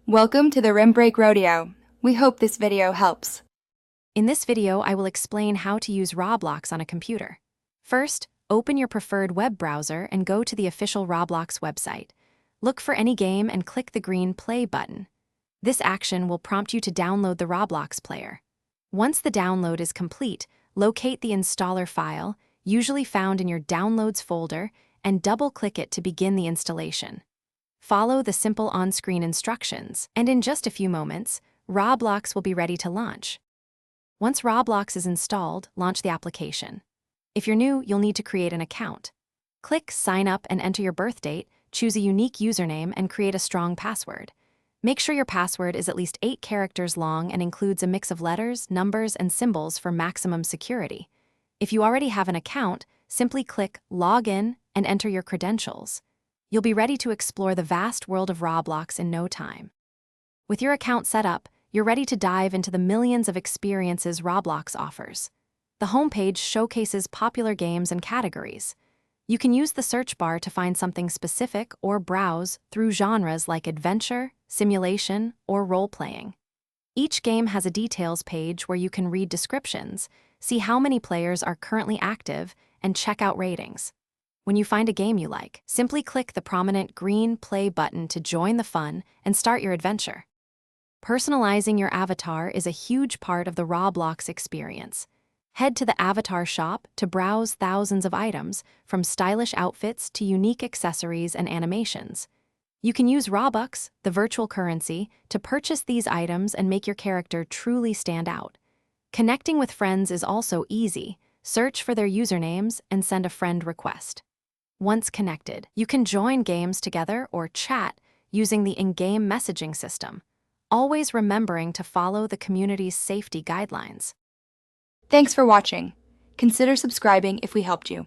Welcome to the Rim Break Rodeo. We hope this video helps. In this video, I will explain how to use Roblox on a computer. First, open your preferred web browser and go to the official Roblox website. Look for any game and click the green Play button. This action will prompt you to download the Roblox player. Once the download is complete, locate the installer file, usually found in your Downloads folder, and double-click it to begin the installation. Follow the simple on-screen instructions, and in just a few moments, Roblox will be ready to launch. Once Roblox is installed, launch the application. If you're new, you'll need to create an account. Click Sign Up and enter your birth date, choose a unique username, and create a strong password. Make sure your password is at least 8 characters long and includes a mix of letters, numbers, and symbols for maximum security. If you already have an account, simply click Log In and enter your credentials. You'll be ready to explore the vast world of Roblox in no time. With your account set up, you're ready to dive into the millions of experiences Roblox offers. The homepage showcases popular games and categories. You can use the search bar to find something specific or browse through genres like adventure, simulation, or role-playing. Each game has a details page where you can read descriptions, see how many players are currently active, and check out ratings. When you find a game you like, simply click the prominent green Play button to join the fun and start your adventure. Personalizing your avatar is a huge part of the Roblox experience. Head to the avatar shop to browse thousands of items, from stylish outfits to unique accessories and animations. You can use Robux, the virtual currency, to purchase these items and make your character truly stand out. Connecting with friends is also easy. Search for their usernames and send a friend request. Once connected, you can join games together or chat using the in-game messaging system, always remembering to follow the community's safety guidelines. Thanks for watching. Consider subscribing if we helped you.